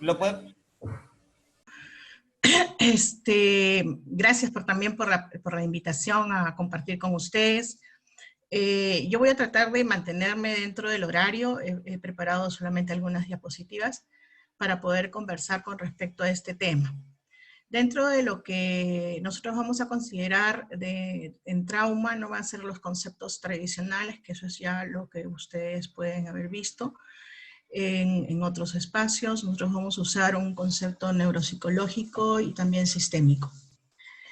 ¿Lo puede? Gracias también por la invitación a compartir con ustedes. Yo voy a tratar de mantenerme dentro del horario. He preparado solamente algunas diapositivas para poder conversar con respecto a este tema. Dentro de lo que nosotros vamos a considerar en trauma, no van a ser los conceptos tradicionales, que eso es ya lo que ustedes pueden haber visto en otros espacios. Nosotros vamos a usar un concepto neuropsicológico y también sistémico.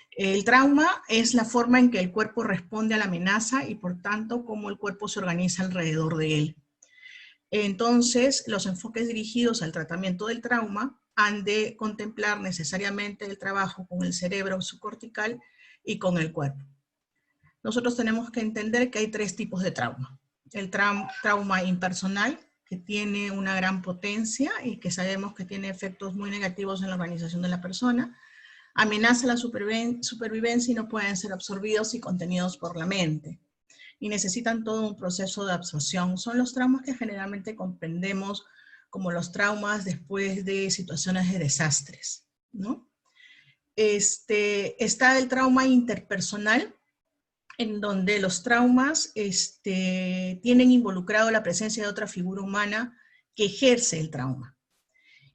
El trauma es la forma en que el cuerpo responde a la amenaza y por tanto cómo el cuerpo se organiza alrededor de él. Entonces, los enfoques dirigidos al tratamiento del trauma han de contemplar necesariamente el trabajo con el cerebro subcortical y con el cuerpo. Nosotros tenemos que entender que hay tres tipos de trauma. El trauma impersonal, que tiene una gran potencia y que sabemos que tiene efectos muy negativos en la organización de la persona. Amenaza la supervivencia y no pueden ser absorbidos y contenidos por la mente. Y necesitan todo un proceso de absorción. Son los traumas que generalmente comprendemos como los traumas después de situaciones de desastres, ¿no? Está el trauma interpersonal, en donde los traumas tienen involucrado la presencia de otra figura humana que ejerce el trauma.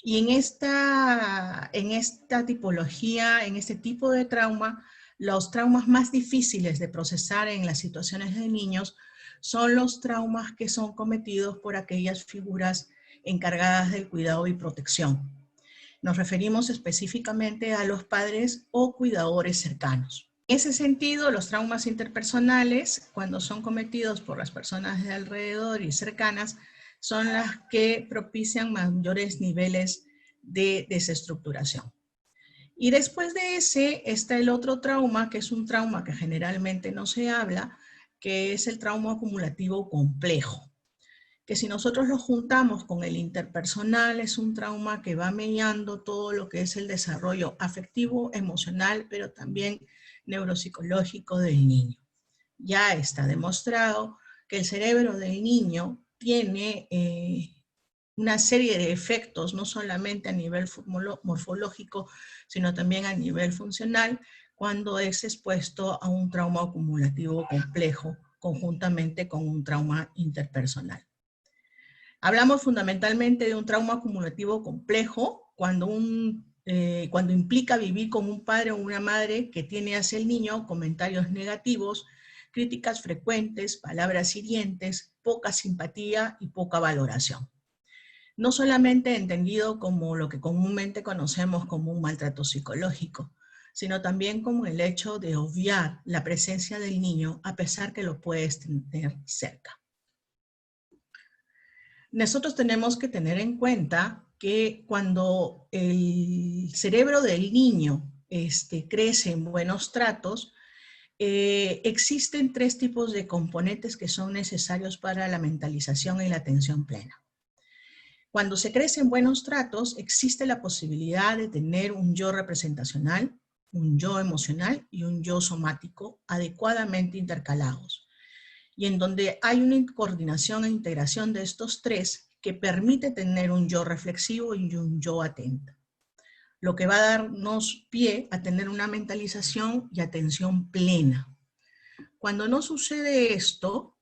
Y en esta tipología, en este tipo de trauma, los traumas más difíciles de procesar en las situaciones de niños son los traumas que son cometidos por aquellas figuras encargadas del cuidado y protección. Nos referimos específicamente a los padres o cuidadores cercanos. En ese sentido, los traumas interpersonales, cuando son cometidos por las personas de alrededor y cercanas, son las que propician mayores niveles de desestructuración. Y después de ese está el otro trauma, que es un trauma que generalmente no se habla, que es el trauma acumulativo complejo. Que si nosotros lo juntamos con el interpersonal, es un trauma que va mediando todo lo que es el desarrollo afectivo, emocional, pero también neuropsicológico del niño. Ya está demostrado que el cerebro del niño tiene una serie de efectos, no solamente a nivel morfológico, sino también a nivel funcional, cuando es expuesto a un trauma acumulativo complejo, conjuntamente con un trauma interpersonal. Hablamos fundamentalmente de un trauma acumulativo complejo cuando implica vivir con un padre o una madre que tiene hacia el niño comentarios negativos, críticas frecuentes, palabras hirientes, poca simpatía y poca valoración. No solamente entendido como lo que comúnmente conocemos como un maltrato psicológico, sino también como el hecho de obviar la presencia del niño a pesar que lo puedes tener cerca. Nosotros tenemos que tener en cuenta que cuando el cerebro del niño crece en buenos tratos, existen tres tipos de componentes que son necesarios para la mentalización y la atención plena. Cuando se crece en buenos tratos, existe la posibilidad de tener un yo representacional, un yo emocional y un yo somático adecuadamente intercalados, y en donde hay una coordinación e integración de estos tres que permite tener un yo reflexivo y un yo atento, lo que va a darnos pie a tener una mentalización y atención plena. Cuando sucede esto,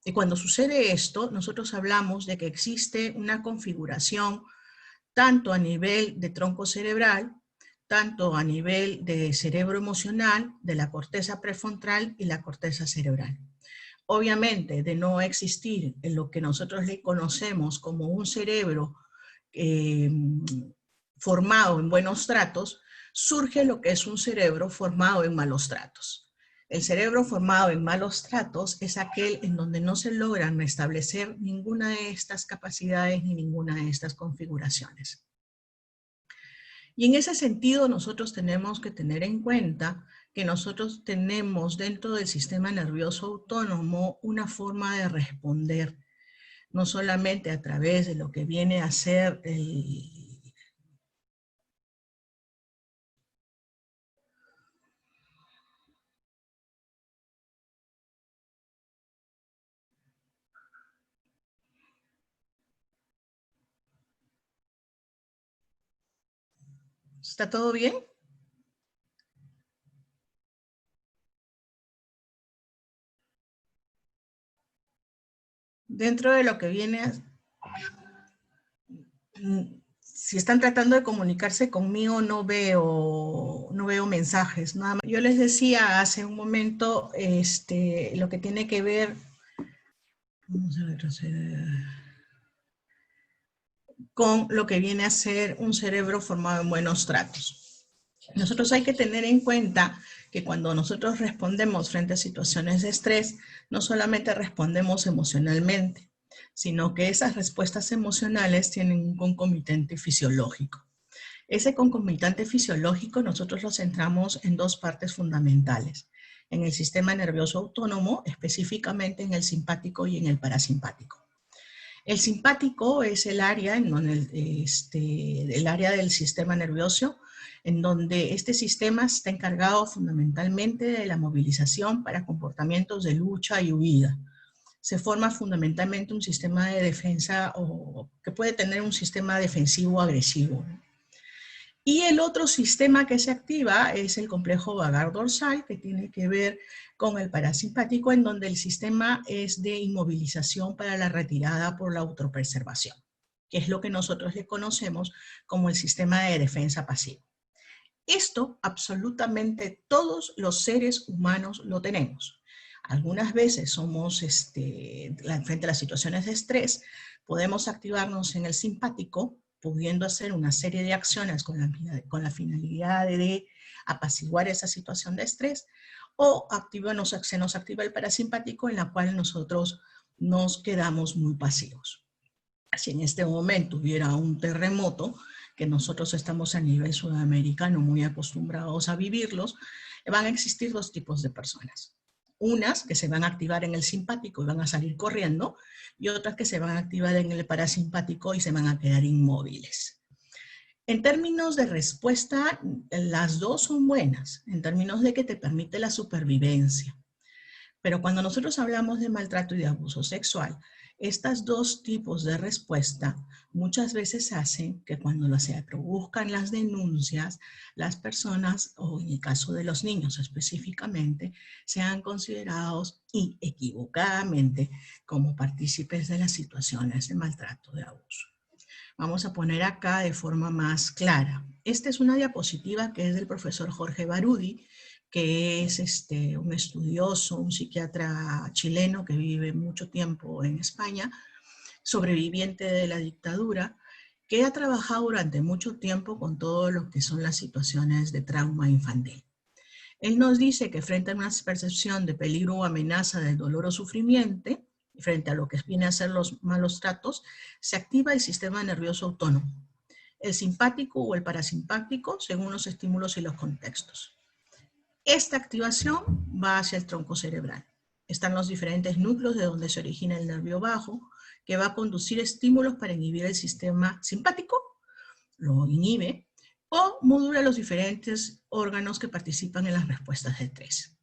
nosotros hablamos de que existe una configuración tanto a nivel de tronco cerebral, tanto a nivel de cerebro emocional, de la corteza prefrontal y la corteza cerebral. Obviamente, de no existir en lo que nosotros le conocemos como un cerebro formado en buenos tratos, surge lo que es un cerebro formado en malos tratos. El cerebro formado en malos tratos es aquel en donde no se logran establecer ninguna de estas capacidades ni ninguna de estas configuraciones. Y en ese sentido nosotros tenemos que tener en cuenta que nosotros tenemos dentro del sistema nervioso autónomo una forma de responder, no solamente a través de lo que viene a ser ¿Está todo bien? Dentro de lo que viene, si están tratando de comunicarse conmigo, no veo mensajes. Nada más. Yo les decía hace un momento lo que tiene que ver, vamos a retroceder, con lo que viene a ser un cerebro formado en buenos tratos. Nosotros hay que tener en cuenta que cuando nosotros respondemos frente a situaciones de estrés, no solamente respondemos emocionalmente, sino que esas respuestas emocionales tienen un concomitante fisiológico. Ese concomitante fisiológico nosotros lo centramos en dos partes fundamentales, en el sistema nervioso autónomo, específicamente en el simpático y en el parasimpático. El simpático es el área, el área del sistema nervioso en donde este sistema está encargado fundamentalmente de la movilización para comportamientos de lucha y huida. Se forma fundamentalmente un sistema de defensa o que puede tener un sistema defensivo agresivo. Y el otro sistema que se activa es el complejo vagal dorsal, que tiene que ver con el parasimpático, en donde el sistema es de inmovilización para la retirada por la autopreservación, que es lo que nosotros le conocemos como el sistema de defensa pasivo. Esto absolutamente todos los seres humanos lo tenemos. Algunas veces somos, frente a las situaciones de estrés, podemos activarnos en el simpático, pudiendo hacer una serie de acciones con la finalidad de apaciguar esa situación de estrés, o se nos activa el parasimpático, en la cual nosotros nos quedamos muy pasivos. Si en este momento hubiera un terremoto, que nosotros estamos a nivel sudamericano muy acostumbrados a vivirlos, van a existir dos tipos de personas. Unas que se van a activar en el simpático y van a salir corriendo, y otras que se van a activar en el parasimpático y se van a quedar inmóviles. En términos de respuesta, las dos son buenas, en términos de que te permite la supervivencia. Pero cuando nosotros hablamos de maltrato y de abuso sexual, estos dos tipos de respuesta muchas veces hacen que cuando se produzcan las denuncias, las personas, o en el caso de los niños específicamente, sean considerados y equivocadamente como partícipes de las situaciones de maltrato de abuso. Vamos a poner acá de forma más clara. Esta es una diapositiva que es del profesor Jorge Barudi, que es un estudioso, un psiquiatra chileno que vive mucho tiempo en España, sobreviviente de la dictadura, que ha trabajado durante mucho tiempo con todo lo que son las situaciones de trauma infantil. Él nos dice que frente a una percepción de peligro o amenaza del dolor o sufrimiento, frente a lo que viene a ser los malos tratos, se activa el sistema nervioso autónomo, el simpático o el parasimpático, según los estímulos y los contextos. Esta activación va hacia el tronco cerebral. Están los diferentes núcleos de donde se origina el nervio vago, que va a conducir estímulos para inhibir el sistema simpático, lo inhibe, o modula los diferentes órganos que participan en las respuestas de estrés.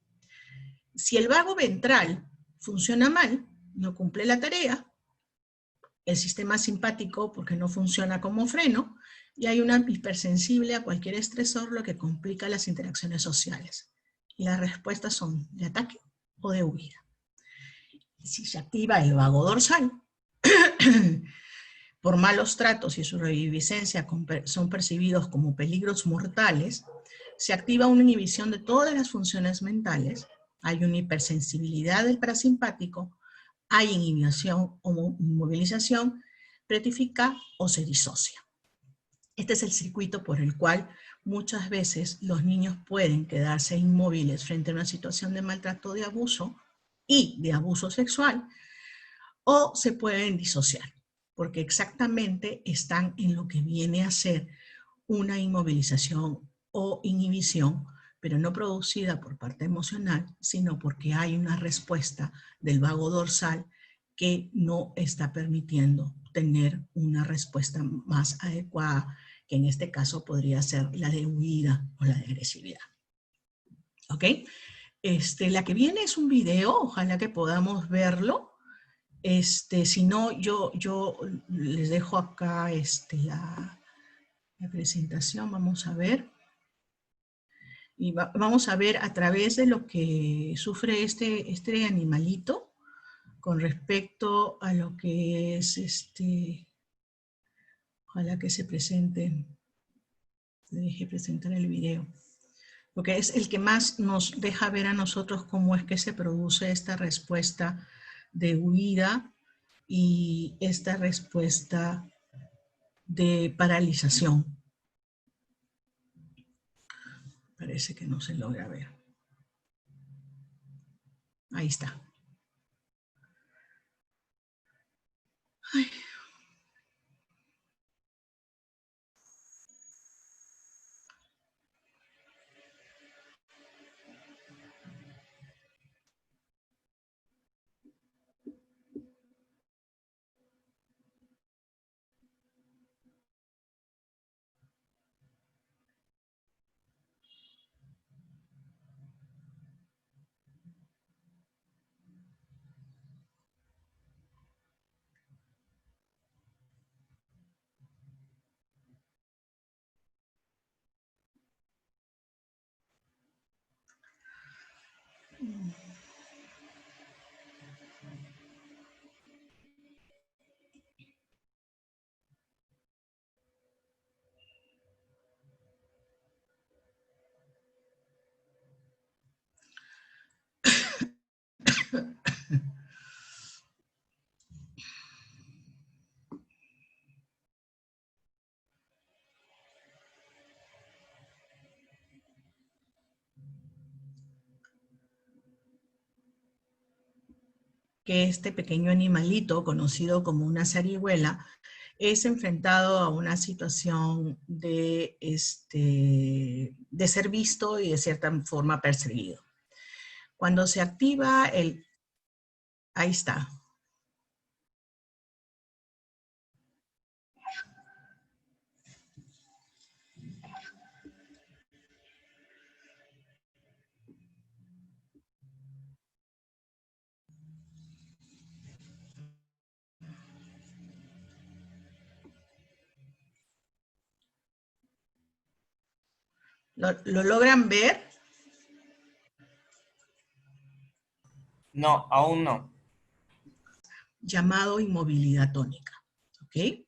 Si el vago ventral funciona mal, no cumple la tarea, el sistema simpático porque no funciona como freno, y hay una hipersensible a cualquier estresor, lo que complica las interacciones sociales. Y las respuestas son de ataque o de huida. Si se activa el vago dorsal, por malos tratos y su reviviscencia son percibidos como peligros mortales, se activa una inhibición de todas las funciones mentales, hay una hipersensibilidad del parasimpático, hay inhibición o inmovilización, pretifica o se disocia. Este es el circuito por el cual muchas veces los niños pueden quedarse inmóviles frente a una situación de maltrato, de abuso y de abuso sexual, o se pueden disociar, porque exactamente están en lo que viene a ser una inmovilización o inhibición, pero no producida por parte emocional, sino porque hay una respuesta del vago dorsal que no está permitiendo tener una respuesta más adecuada, que en este caso podría ser la de huida o la de agresividad. ¿Ok? La que viene es un video, ojalá que podamos verlo. Si no, yo les dejo acá la presentación, vamos a ver. Y vamos a ver a través de lo que sufre este animalito con respecto a lo que es ojalá que se presente, deje presentar el video, porque es el que más nos deja ver a nosotros cómo es que se produce esta respuesta de huida y esta respuesta de paralización. Parece que no se logra ver. Ahí está. Ay. Que este pequeño animalito, conocido como una zarigüela, es enfrentado a una situación de ser visto y de cierta forma perseguido. Cuando se activa el... Ahí está. ¿Lo logran ver? No, aún no. Llamado inmovilidad tónica. ¿Ok?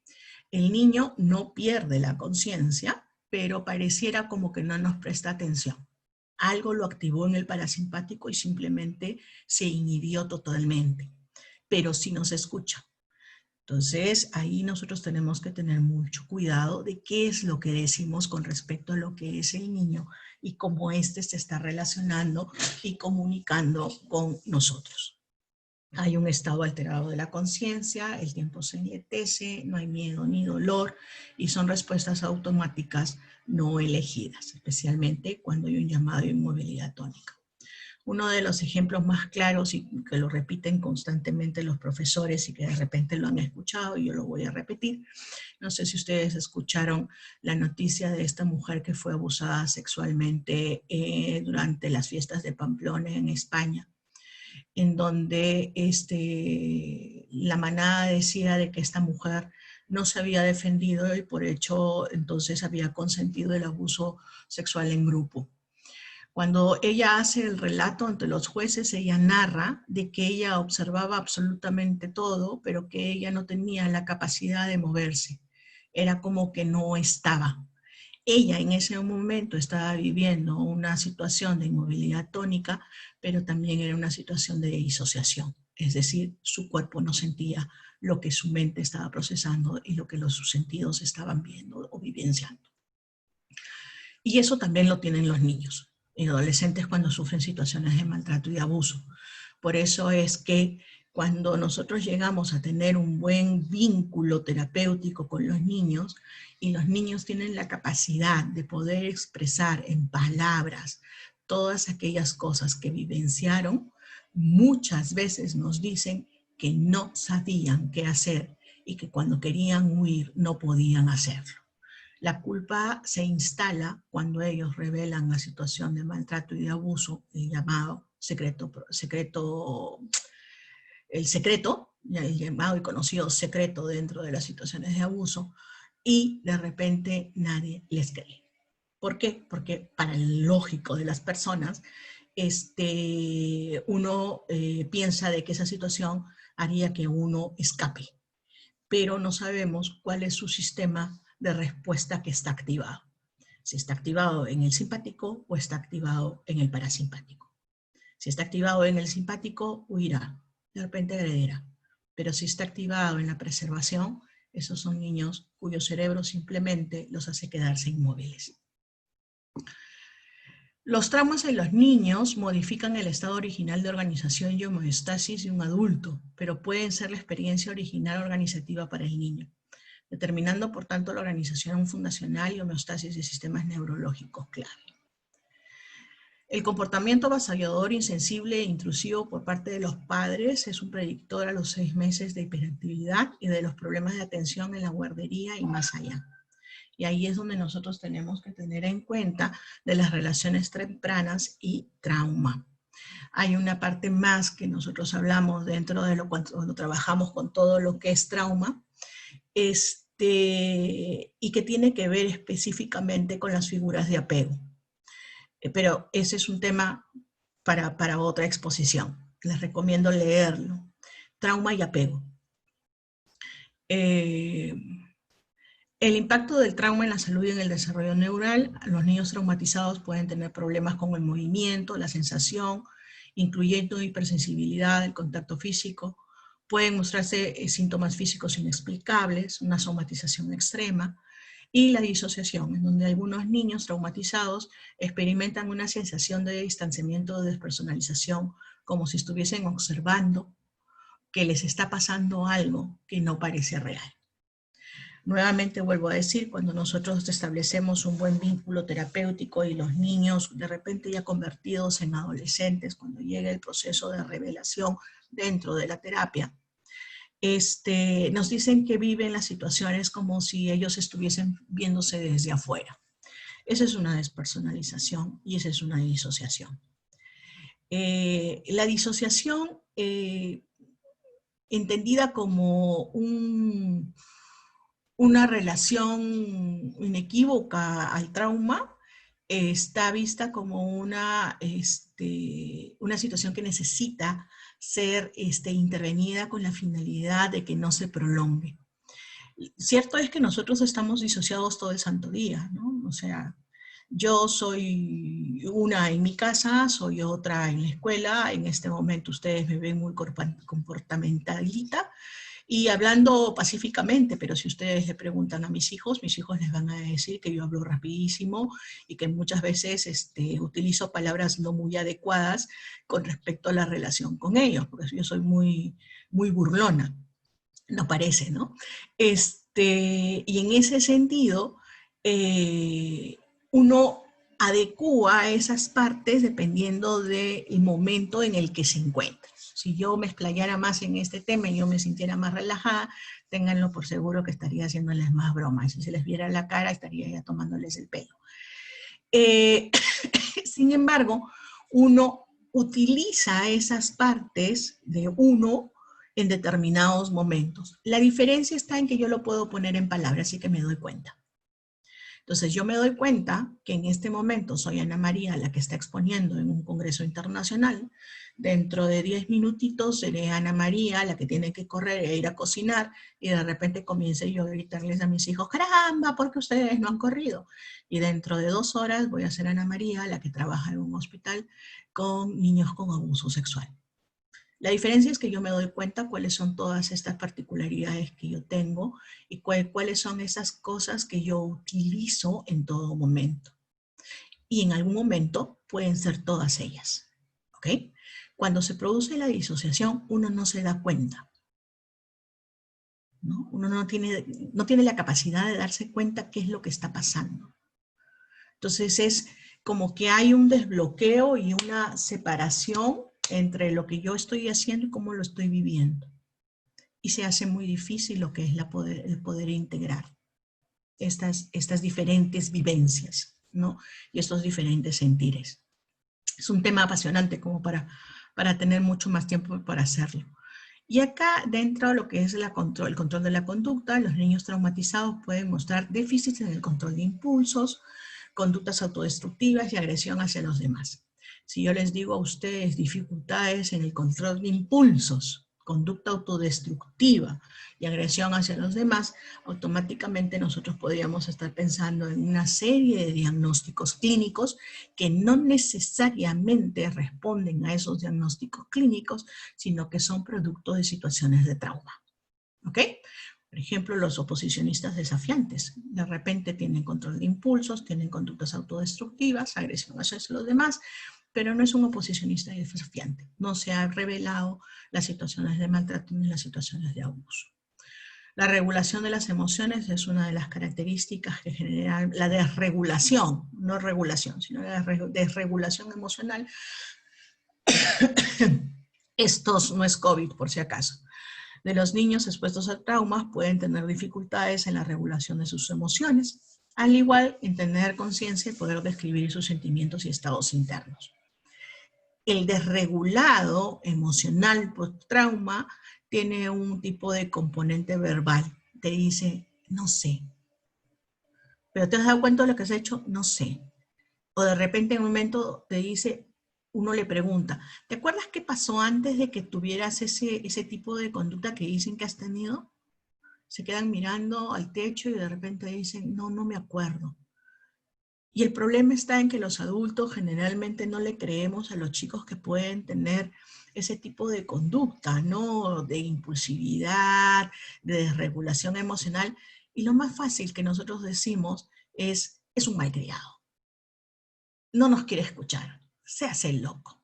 El niño no pierde la conciencia, pero pareciera como que no nos presta atención. Algo lo activó en el parasimpático y simplemente se inhibió totalmente, pero sí nos escucha. Entonces, ahí nosotros tenemos que tener mucho cuidado de qué es lo que decimos con respecto a lo que es el niño y cómo éste se está relacionando y comunicando con nosotros. Hay un estado alterado de la conciencia, el tiempo se enlentece, no hay miedo ni dolor y son respuestas automáticas no elegidas, especialmente cuando hay un llamado de inmovilidad tónica. Uno de los ejemplos más claros y que lo repiten constantemente los profesores y que de repente lo han escuchado y yo lo voy a repetir. No sé si ustedes escucharon la noticia de esta mujer que fue abusada sexualmente durante las fiestas de Pamplona en España, en donde la manada decía de que esta mujer no se había defendido y por hecho entonces había consentido el abuso sexual en grupo. Cuando ella hace el relato ante los jueces, ella narra de que ella observaba absolutamente todo, pero que ella no tenía la capacidad de moverse. Era como que no estaba. Ella en ese momento estaba viviendo una situación de inmovilidad tónica, pero también era una situación de disociación. Es decir, su cuerpo no sentía lo que su mente estaba procesando y lo que sus sentidos estaban viendo o vivenciando. Y eso también lo tienen los niños y adolescentes cuando sufren situaciones de maltrato y abuso. Por eso es que cuando nosotros llegamos a tener un buen vínculo terapéutico con los niños y los niños tienen la capacidad de poder expresar en palabras todas aquellas cosas que vivenciaron, muchas veces nos dicen que no sabían qué hacer y que cuando querían huir no podían hacerlo. La culpa se instala cuando ellos revelan la situación de maltrato y de abuso, el llamado el llamado y conocido secreto dentro de las situaciones de abuso, y de repente nadie les cree. ¿Por qué? Porque para el lógico de las personas, uno piensa de que esa situación haría que uno escape, pero no sabemos cuál es su sistema de respuesta que está activado. Si está activado en el simpático o está activado en el parasimpático. Si está activado en el simpático, huirá, de repente agredirá. Pero si está activado en la preservación, esos son niños cuyo cerebro simplemente los hace quedarse inmóviles. Los traumas en los niños modifican el estado original de organización y homeostasis de un adulto, pero pueden ser la experiencia original organizativa para el niño, determinando por tanto la organización fundacional y homeostasis de sistemas neurológicos clave. El comportamiento avasallador, insensible e intrusivo por parte de los padres es un predictor a los 6 meses de hiperactividad y de los problemas de atención en la guardería y más allá. Y ahí es donde nosotros tenemos que tener en cuenta de las relaciones tempranas y trauma. Hay una parte más que nosotros hablamos dentro de cuando trabajamos con todo lo que es trauma, y que tiene que ver específicamente con las figuras de apego. Pero ese es un tema para otra exposición. Les recomiendo leerlo. Trauma y apego. El impacto del trauma en la salud y en el desarrollo neural. Los niños traumatizados pueden tener problemas con el movimiento, la sensación, incluyendo hipersensibilidad, el contacto físico. Pueden mostrarse síntomas físicos inexplicables, una somatización extrema, y la disociación, en donde algunos niños traumatizados experimentan una sensación de distanciamiento o despersonalización, como si estuviesen observando que les está pasando algo que no parece real. Nuevamente vuelvo a decir, cuando nosotros establecemos un buen vínculo terapéutico y los niños de repente ya convertidos en adolescentes, cuando llega el proceso de revelación dentro de la terapia, nos dicen que viven las situaciones como si ellos estuviesen viéndose desde afuera. Esa es una despersonalización y esa es una disociación. La disociación, entendida como una relación inequívoca al trauma, está vista como una situación que necesita ser intervenida con la finalidad de que no se prolongue. Cierto es que nosotros estamos disociados todo el santo día, ¿no? O sea, yo soy una en mi casa, soy otra en la escuela, en este momento ustedes me ven muy comportamentalita, y hablando pacíficamente, pero si ustedes le preguntan a mis hijos les van a decir que yo hablo rapidísimo y que muchas veces utilizo palabras no muy adecuadas con respecto a la relación con ellos, porque yo soy muy, muy burlona, no parece, ¿no? Y en ese sentido, uno adecúa esas partes dependiendo del momento en el que se encuentra. Si yo me explayara más en este tema y yo me sintiera más relajada, ténganlo por seguro que estaría haciéndoles más bromas. Si se les viera la cara, estaría ya tomándoles el pelo. Sin embargo, uno utiliza esas partes de uno en determinados momentos. La diferencia está en que yo lo puedo poner en palabras y que me doy cuenta. Entonces yo me doy cuenta que en este momento soy Ana María la que está exponiendo en un congreso internacional. Dentro de 10 minutitos seré Ana María la que tiene que correr e ir a cocinar, y de repente comience yo a gritarles a mis hijos, caramba, ¿por qué ustedes no han corrido? Y dentro de 2 horas voy a ser Ana María la que trabaja en un hospital con niños con abuso sexual. La diferencia es que yo me doy cuenta cuáles son todas estas particularidades que yo tengo y cuáles son esas cosas que yo utilizo en todo momento. Y en algún momento pueden ser todas ellas, ¿ok? Cuando se produce la disociación, uno no se da cuenta, ¿no? Uno no tiene la capacidad de darse cuenta qué es lo que está pasando. Entonces es como que hay un desbloqueo y una separación entre lo que yo estoy haciendo y cómo lo estoy viviendo. Y se hace muy difícil lo que es el poder integrar estas diferentes vivencias, ¿no? Y estos diferentes sentires. Es un tema apasionante como para tener mucho más tiempo para hacerlo. Y acá, dentro de lo que es el control de la conducta, los niños traumatizados pueden mostrar déficits en el control de impulsos, conductas autodestructivas y agresión hacia los demás. Si yo les digo a ustedes dificultades en el control de impulsos, conducta autodestructiva y agresión hacia los demás, automáticamente nosotros podríamos estar pensando en una serie de diagnósticos clínicos que no necesariamente responden a esos diagnósticos clínicos, sino que son producto de situaciones de trauma. ¿Ok? Por ejemplo, los oposicionistas desafiantes. De repente tienen control de impulsos, tienen conductas autodestructivas, agresión hacia los demás, pero no es un oposicionista desafiante. No se ha revelado las situaciones de maltrato ni las situaciones de abuso. La regulación de las emociones es una de las características que generan la desregulación, no regulación, sino la desregulación emocional. Estos no es COVID, por si acaso. De los niños expuestos a traumas pueden tener dificultades en la regulación de sus emociones, al igual en tener conciencia y poder describir sus sentimientos y estados internos. El desregulado emocional post-trauma tiene un tipo de componente verbal. Te dice, no sé. ¿Pero te has dado cuenta de lo que has hecho? No sé. O de repente en un momento te dice, uno le pregunta, ¿te acuerdas qué pasó antes de que tuvieras ese tipo de conducta que dicen que has tenido? Se quedan mirando al techo y de repente dicen, no, no me acuerdo. Y el problema está en que los adultos generalmente no le creemos a los chicos que pueden tener ese tipo de conducta, ¿no? De impulsividad, de desregulación emocional. Y lo más fácil que nosotros decimos es un malcriado. No nos quiere escuchar, se hace el loco.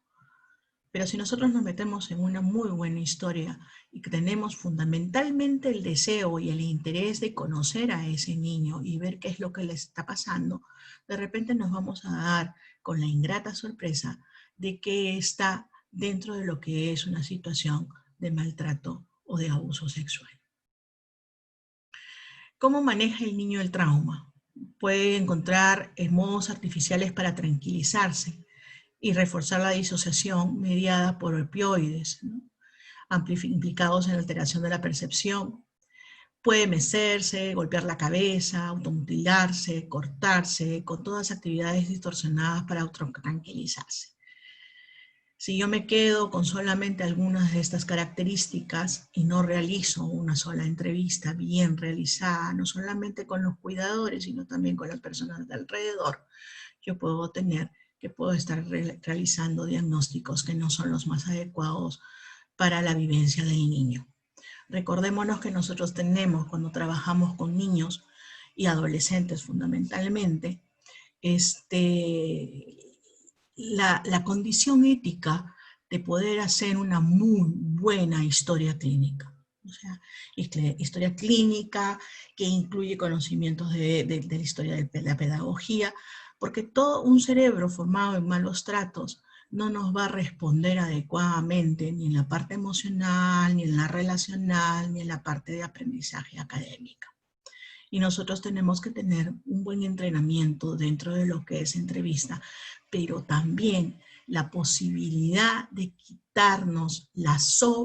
Pero si nosotros nos metemos en una muy buena historia y que tenemos fundamentalmente el deseo y el interés de conocer a ese niño y ver qué es lo que le está pasando, de repente nos vamos a dar con la ingrata sorpresa de que está dentro de lo que es una situación de maltrato o de abuso sexual. ¿Cómo maneja el niño el trauma? Puede encontrar modos artificiales para tranquilizarse y reforzar la disociación mediada por opioides, ¿no? Implicados en la alteración de la percepción. Puede mecerse, golpear la cabeza, automutilarse, cortarse, con todas actividades distorsionadas para autotranquilizarse. Si yo me quedo con solamente algunas de estas características y no realizo una sola entrevista bien realizada, no solamente con los cuidadores, sino también con las personas de alrededor, yo puedo estar realizando diagnósticos que no son los más adecuados para la vivencia del niño. Recordémonos que nosotros tenemos, cuando trabajamos con niños y adolescentes fundamentalmente, la condición ética de poder hacer una muy buena historia clínica. O sea, historia clínica que incluye conocimientos de la historia de la pedagogía, porque todo un cerebro formado en malos tratos no nos va a responder adecuadamente ni en la parte emocional, ni en la relacional, ni en la parte de aprendizaje académica. Y nosotros tenemos que tener un buen entrenamiento dentro de lo que es entrevista, pero también la posibilidad de quitarnos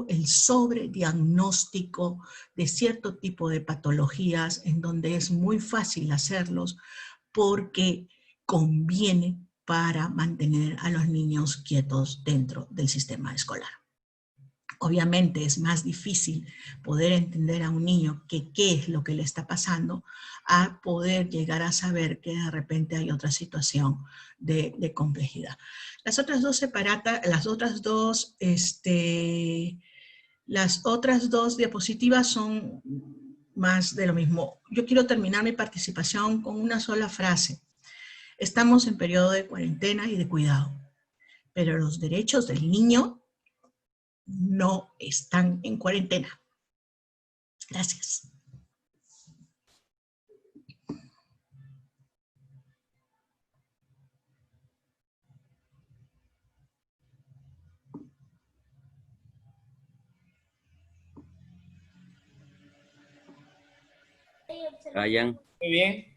el sobrediagnóstico de cierto tipo de patologías en donde es muy fácil hacerlos porque conviene para mantener a los niños quietos dentro del sistema escolar. Obviamente es más difícil poder entender a un niño qué es lo que le está pasando a poder llegar a saber que de repente hay otra situación de complejidad. Las otras dos diapositivas son más de lo mismo. Yo quiero terminar mi participación con una sola frase. Estamos en periodo de cuarentena y de cuidado, pero los derechos del niño no están en cuarentena. Gracias. Ryan. Muy bien.